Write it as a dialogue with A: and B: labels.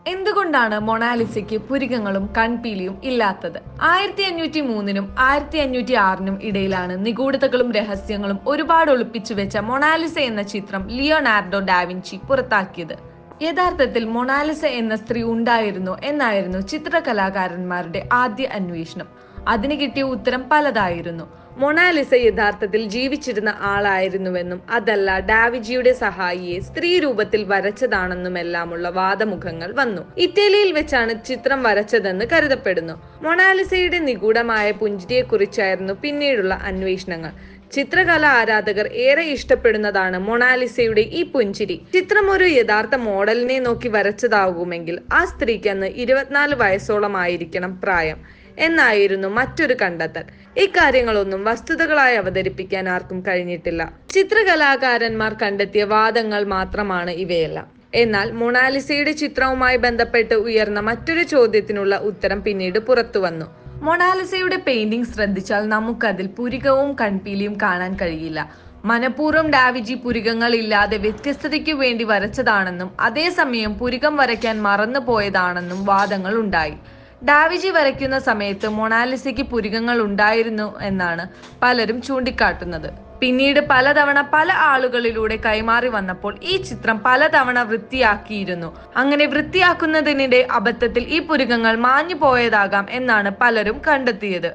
A: എന്തുകൊണ്ടാണ് മൊണാലിസയ്ക്ക് പുരികങ്ങളും കൺപീലിയും ഇല്ലാത്തത്? 1503-നും 1506-നും ഇടയിലാണ് നിഗൂഢതകളും രഹസ്യങ്ങളും ഒരുപാട് ഒളിപ്പിച്ചു വെച്ച മൊണാലിസ എന്ന ചിത്രം ലിയോനാർഡോ ഡാവിഞ്ചി പുറത്താക്കിയത്. യഥാർത്ഥത്തിൽ മൊണാലിസ എന്ന സ്ത്രീ ഉണ്ടായിരുന്നോ എന്നായിരുന്നു ചിത്രകലാകാരന്മാരുടെ ആദ്യ അന്വേഷണം. അതിന് കിട്ടിയ ഉത്തരം പലതായിരുന്നു. മൊണാലിസ യഥാർത്ഥത്തിൽ ജീവിച്ചിരുന്ന ആളായിരുന്നുവെന്നും അതല്ല ഡാവിഞ്ചിയുടെ സഹായിയെ സ്ത്രീ രൂപത്തിൽ വരച്ചതാണെന്നുമെല്ലാമുള്ള വാദമുഖങ്ങൾ വന്നു. ഇറ്റലിയിൽ വെച്ചാണ് ചിത്രം വരച്ചതെന്ന് കരുതപ്പെടുന്നു. മൊണാലിസയുടെ നിഗൂഢമായ പുഞ്ചിരിയെക്കുറിച്ചായിരുന്നു പിന്നീടുള്ള അന്വേഷണങ്ങൾ. ചിത്രകലാ ആരാധകർ ഏറെ ഇഷ്ടപ്പെടുന്നതാണ് മൊണാലിസയുടെ ഈ പുഞ്ചിരി. ചിത്രം ഒരു യഥാർത്ഥ മോഡലിനെ നോക്കി വരച്ചതാകുമെങ്കിൽ ആ സ്ത്രീക്ക് അന്ന് 24 വയസ്സോളമായിരിക്കണം പ്രായം എന്നായിരുന്നു മറ്റൊരു കണ്ടെത്തൽ. ഇക്കാര്യങ്ങളൊന്നും വസ്തുതകളായി അവതരിപ്പിക്കാൻ ആർക്കും കഴിഞ്ഞിട്ടില്ല. ചിത്രകലാകാരന്മാർ കണ്ടെത്തിയ വാദങ്ങൾ മാത്രമാണ് ഇവയെല്ലാം. എന്നാൽ മൊണാലിസയുടെ ചിത്രവുമായി ബന്ധപ്പെട്ട് ഉയർന്ന മറ്റൊരു ചോദ്യത്തിനുള്ള ഉത്തരം പിന്നീട് പുറത്തുവന്നു. മൊണാലിസയുടെ പെയിന്റിംഗ് ശ്രദ്ധിച്ചാൽ നമുക്കതിൽ പുരികവും കൺപീലിയും കാണാൻ കഴിയില്ല. മനഃപൂർവ്വം ഡാവിഞ്ചി പുരികങ്ങൾ ഇല്ലാതെ വ്യത്യസ്തതയ്ക്കു വേണ്ടി വരച്ചതാണെന്നും അതേസമയം പുരികം വരയ്ക്കാൻ മറന്നു പോയതാണെന്നും വാദങ്ങൾ ഉണ്ടായി. ഡാവിഞ്ചി വരയ്ക്കുന്ന സമയത്ത് മൊണാലിസയ്ക്ക് പുരികങ്ങൾ ഉണ്ടായിരുന്നു എന്നാണ് പലരും ചൂണ്ടിക്കാട്ടുന്നത്. പിന്നീട് പലതവണ പല ആളുകളിലൂടെ കൈമാറി വന്നപ്പോൾ ഈ ചിത്രം പലതവണ വൃത്തിയാക്കിയിരുന്നു. അങ്ങനെ വൃത്തിയാക്കുന്നതിനിടെ അബദ്ധത്തിൽ ഈ പുരികങ്ങൾ മാഞ്ഞു പോയതാകാം എന്നാണ് പലരും കണ്ടെത്തിയത്.